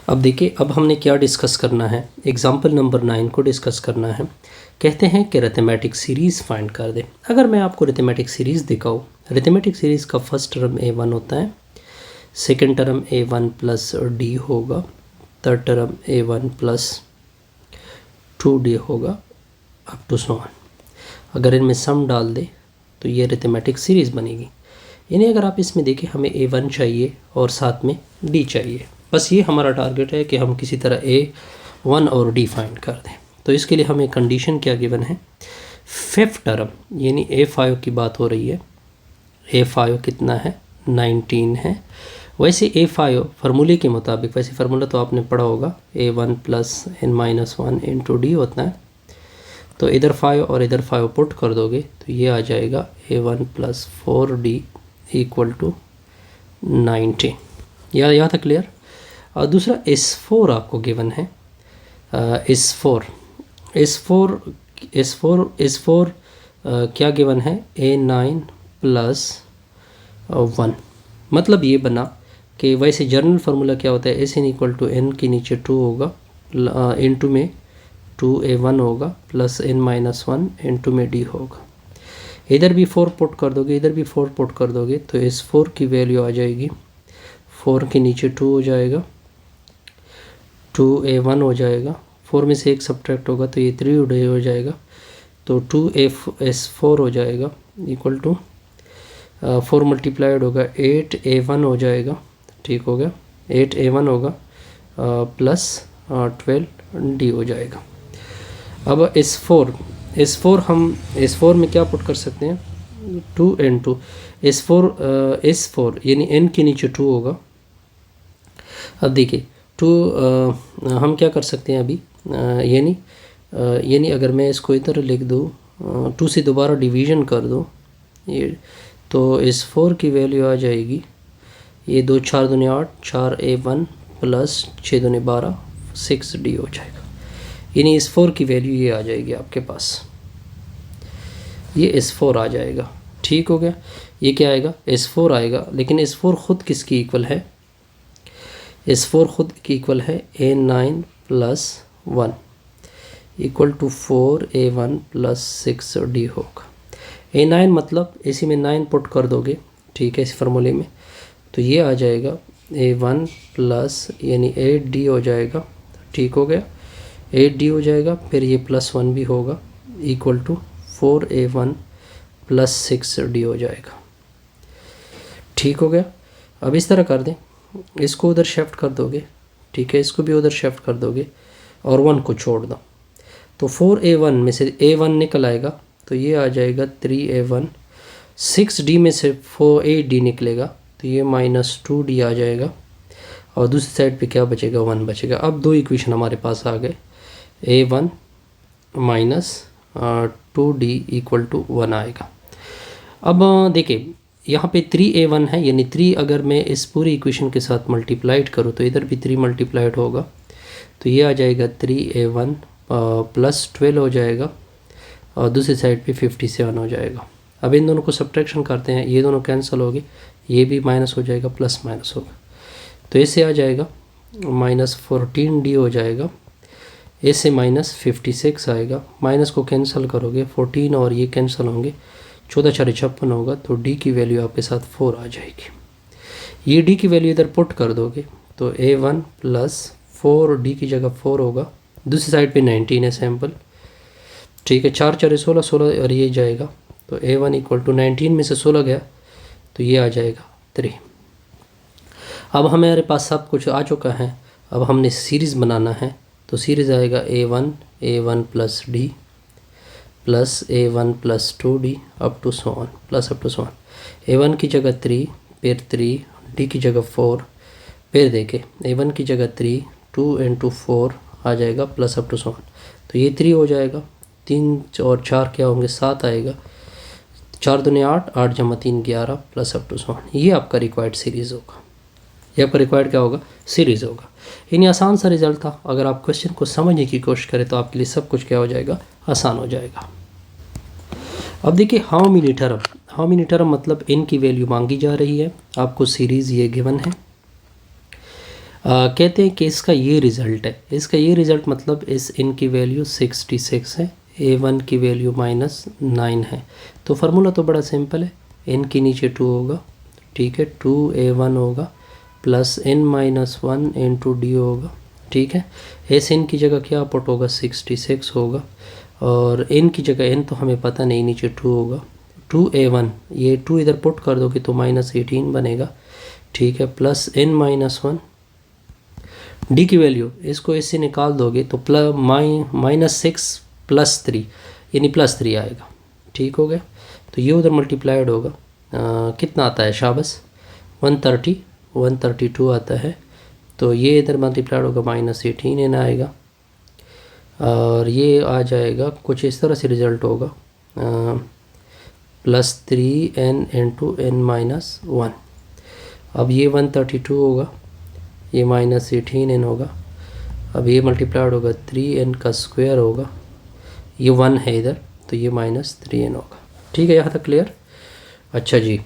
अब देखिए, अब हमने क्या डिस्कस करना है, एग्जाम्पल नंबर 9 को डिस्कस करना है। कहते हैं कि अरिथमेटिक सीरीज़ फाइंड कर दे। अगर मैं आपको अरिथमेटिक सीरीज़ दिखाऊँ, अरिथमेटिक सीरीज़ का फर्स्ट टर्म a1 होता है, second term a1 plus D होगा, third term a1 plus 2d होगा, अप टू सो ऑन। अगर इनमें सम डाल दे तो ये अरिथमेटिक सीरीज़ बनेगी। यानी अगर आप इसमें देखें, हमें a1 चाहिए और साथ में d चाहिए। बस ये हमारा टारगेट है कि हम किसी तरह a1 और d फाइंड कर दें। तो इसके लिए हमें कंडीशन क्या गिवन है, फिफ्थ टर्म यानी a5 की बात हो रही है। a5 कितना है, 19 है। वैसे a5 फार्मूले के मुताबिक, वैसे फार्मूला तो आपने पढ़ा होगा, a1 plus n-1 into D होता है। तो इधर 5 और इधर 5 पुट कर दोगे तो ये आ जाएगा a1 plus 4d equal to 90। यहाँ तक क्लियर। और दूसरा S4 आपको गिवन है, S4 क्या गिवन है, a9 प्लस 1। मतलब ये बना कि वैसे जर्नल फार्मूला क्या होता है, S N equal to N के नीचे 2 होगा, इनटू में 2a1 होगा प्लस n-1 इनटू में d होगा। इधर भी 4 पुट कर दोगे, इधर भी 4 पुट कर दोगे तो S4 की वैल्यू आ जाएगी, 4 के नीचे 2 हो जाएगा, 2a1 हो जाएगा, 4 में से 1 सब्ट्रैक्ट होगा तो ये 3 हो जाएगा, तो 2S4 हो जाएगा इक्वल टू 4 मल्टीप्लाइड होगा 8a1 हो जाएगा, ठीक हो गया, 8a1 होगा प्लस 12d हो जाएगा। अब S4 में क्या पुट कर सकते हैं, 2n2, S4 यानी n के नीचे 2 होगा। अब देखिए 2 हम क्या कर सकते हैं अभी, यानी अगर मैं इसको इधर लिख दूँ, 2 से दोबारा डिवीज़न कर दूँ ये, तो S4 की वैल्यू आ जाएगी, ये 2 4 दूनी 8, 4a1 प्लस 6 दूनी 12, 6d हो जाएगा। यानी S4 की वैल्यू ये आ जाएगी आपके पास, ये S4 आ जाएगा, ठीक हो गया। ये क्या आएगा, S4 आएगा, लेकिन S4 ख़ुद किसकी इक्वल है, S4 ख़ुद की इक्वल है a9 plus 1 equal to 4a1 plus 6d होगा। a9 मतलब इसी में 9 पुट कर दोगे, ठीक है, इस फार्मूले में, तो ये आ जाएगा a1 प्लस यानी 8d हो जाएगा, ठीक हो गया, 8d हो जाएगा, फिर ये प्लस 1 भी होगा equal to 4a1 plus 6d हो जाएगा, ठीक हो गया। अब इस तरह कर दें, इसको उधर शिफ्ट कर दोगे, ठीक है, इसको भी उधर शिफ्ट कर दोगे और 1 को छोड़ दो, तो 4a1 में से a1 निकल आएगा, तो ये आ जाएगा 3a1, 6d में से 4a निकलेगा तो ये माइनस 2d आ जाएगा, और दूसरी साइड पे क्या बचेगा, 1 बचेगा। अब दो इक्वेशन हमारे पास आ गए, a1 minus 2d equal to 1 आएगा। अब देखिए यहाँ पे 3a1 है, यानी 3 अगर मैं इस पूरी इक्वेशन के साथ मल्टीप्लाइड करूँ तो इधर भी 3 मल्टीप्लाइड होगा, तो ये आ जाएगा 3a1 प्लस 12 हो जाएगा, और दूसरी साइड पे 57 हो जाएगा। अब इन दोनों को सब्ट्रैक्शन करते हैं, ये दोनों कैंसिल होगी, ये भी माइनस हो जाएगा, प्लस माइनस होगा, तो इससे आ जाएगा माइनस 14d हो जाएगा, इससे माइनस 56 आएगा, माइनस को कैंसिल करोगे 14 और ये कैंसिल होंगे, 14 4 56 होगा, तो d की वैल्यू आपके साथ 4 आ जाएगी। ये d की वैल्यू इधर पुट कर दोगे तो a1 प्लस 4d की जगह 4 होगा, दूसरी साइड पे 19 है सैम्पल, ठीक है, 4 4 16 16 और ये जाएगा, तो a1 इक्वल टू 19 में से 16 गया तो ये आ जाएगा 3। अब हमारे पास सब कुछ आ चुका है, अब हमने सीरीज़ बनाना है, तो सीरीज़ आएगा a1 plus d plus a1 plus 2d up to so on, plus up to so on, a1 की जगह 3, फिर 3, d की जगह 4, फिर देखें a1 की जगह 3, 2 इंटू 4 आ जाएगा, plus up to so on, तो ये 3 हो जाएगा, 3 और 4 क्या होंगे, 7 आएगा, 4 दूनी 8, 8 जमा 3 11 plus up to so on. ये आपका रिक्वायर्ड सीरीज़ होगा, ये आपका रिक्वायर्ड क्या होगा, सीरीज़ होगा। यानी आसान सा रिजल्ट था। अगर आप क्वेश्चन को समझने की कोशिश करें तो आपके लिए सब कुछ क्या हो जाएगा, आसान हो जाएगा। अब देखिए हाउ मेनी टर्म मतलब n की वैल्यू मांगी जा रही है, आपको सीरीज़ ये गिवन है। कहते हैं कि इसका ये रिज़ल्ट है, इसका ये रिज़ल्ट मतलब इस इन की वैल्यू 66 है, A1 की वैल्यू -9 है। तो फार्मूला तो बड़ा सिंपल है, n के नीचे 2 होगा, ठीक है, 2A1 होगा प्लस n-1 इंटू डी होगा, ठीक है। एस n की जगह क्या पुट होगा, 66 होगा, और n की जगह n तो हमें पता नहीं, नीचे 2 होगा, 2A1 ये 2 इधर पुट कर दोगे तो -18 बनेगा, ठीक है, प्लस n-1 डी की वैल्यू इसको इससे निकाल दोगे तो -6 + 3 यानी +3 आएगा, ठीक हो गया। तो ये उधर मल्टीप्लाइड होगा, कितना आता है शाबस, 132 आता है। तो ये इधर मल्टीप्लाइड होगा, -18 n आएगा, और ये आ जाएगा कुछ इस तरह से रिज़ल्ट होगा, +3n इंटू n-1। अब ये 132 होगा, ये -18n होगा, अब ये मल्टीप्लाइड होगा 3n का स्क्वायर होगा, ये 1 है इधर तो ये -3n होगा, ठीक है, यहाँ तक क्लियर। अच्छा जी,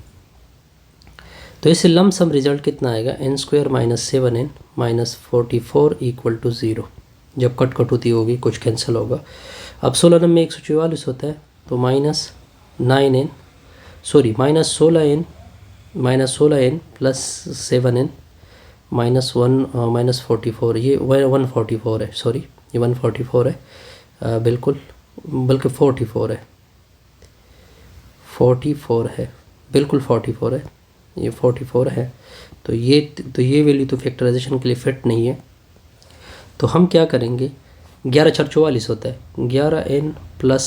तो इससे लमसम रिज़ल्ट कितना आएगा, n² -7n -44 = 0। जब कट कटौती होगी कुछ कैंसिल होगा। अब 16 नंबर में 144 होता है तो -9n sorry -16n plus 7n -44, ये 144 है, सॉरी ये 144 है, बिल्कुल, बल्कि 44 है, 44 है, बिल्कुल 44 है, ये 44 है। तो ये वैल्यू तो फैक्टराइजेशन के लिए फिट नहीं है, तो हम क्या करेंगे, 11×4 = 44 होता है, 11n प्लस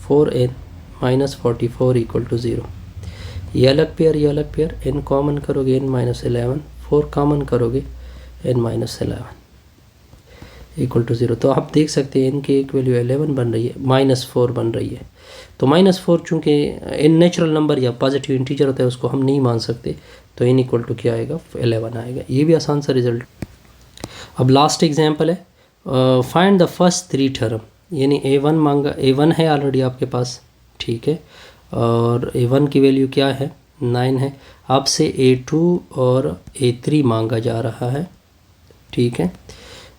4n -44 = 0। ये अलग पेयर, n कॉमन करोगे n-11, 4 कॉमन करोगे n-11 = 0। तो आप देख सकते हैं n की एक वैल्यू 11 बन रही है, -4 बन रही है। तो -4 चूँकि n नेचुरल नंबर या पॉजिटिव इंटीजर होता है उसको हम नहीं मान सकते, तो n = क्या आएगा, 11 आएगा। ये भी आसान सा रिजल्ट। अब लास्ट एग्जांपल है, फाइंड द फर्स्ट 3 टर्म, यानी A1 मांगा, A1 है ऑलरेडी आपके पास, ठीक है, और A1 की वैल्यू क्या है, 9 है, आपसे A2 और A3 मांगा जा रहा है, ठीक है,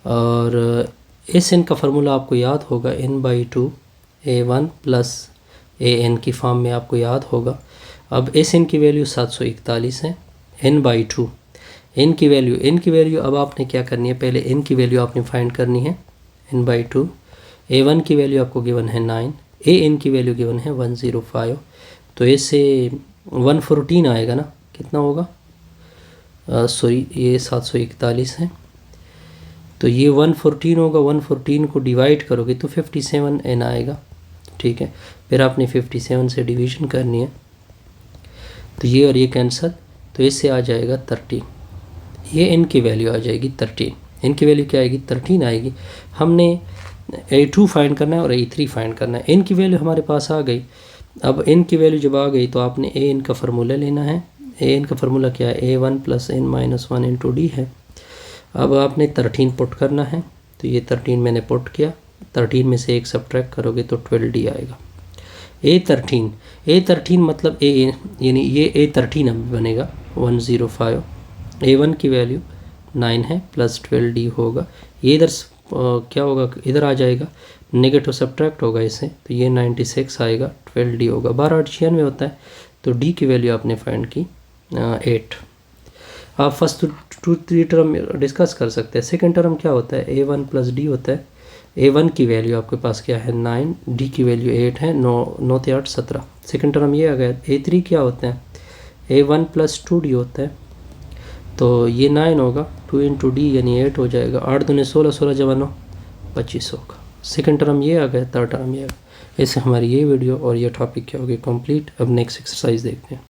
और इस n का फार्मूला आपको याद होगा, n/2 A1 प्लस AN की फॉर्म में आपको याद होगा। अब इस n की वैल्यू 741 है, n/2 n की वैल्यू अब आपने क्या करनी है, पहले n की वैल्यू आपने फाइंड करनी है, n/2, A1 की वैल्यू आपको गिवन है 9, AN की वैल्यू गिवन है 105, तो इससे 114 आएगा ना, कितना होगा, सॉरी ये 741 है, तो ये 114 होगा, 114 को डिवाइड करोगे तो 57n आएगा, ठीक है, फिर आपने 57 से डिवीजन करनी है, तो ये और ये कैंसल, तो इससे आ जाएगा 13, ये n की वैल्यू आ जाएगी 13, n की वैल्यू क्या आएगी, 13 आएगी। हमने A2 फाइंड करना है और A3 फाइंड करना है, n की वैल्यू हमारे पास आ गई। अब n की वैल्यू जब आ गई तो आपने an का फार्मूला लेना है, an का फार्मूला क्या है, A1 + n-1 इंटू डी है। अब आपने 13 पुट करना है, तो ये 13 मैंने पुट किया, 13 में से 1 सब्ट्रैक्ट करोगे तो 12d आएगा। A13 मतलब A यानी ये A13 अब बनेगा 105, A1 की वैल्यू 9 है प्लस 12d होगा, ये इधर क्या होगा, इधर आ जाएगा, नेगेटिव सब्ट्रैक्ट होगा इससे, तो ये 96 आएगा, 12d होगा, 12×8 = 96 होता है, तो d की वैल्यू आपने फाइंड की 8। आप फर्स्ट 2-3 टर्म डिस्कस कर सकते हैं। सेकंड टर्म क्या होता है, A1 + d होता है, A1 की वैल्यू आपके पास क्या है 9, d की वैल्यू 8 है, 9×8 = 17। सेकंड टर्म ये आ गया। A3 क्या होता है, A1 + 2d होता है, तो ये 9 होगा, 2 × d यानी 8 हो जाएगा, 8 दूनी 16, 16 × 9 25 होगा। सेकंड टर्म ये आ गया, थर्ड टर्म ये आ गया। इससे हमारी ये वीडियो और ये टॉपिक क्या हो गया कंप्लीट। अब नेक्स्ट एक्सरसाइज देखते हैं।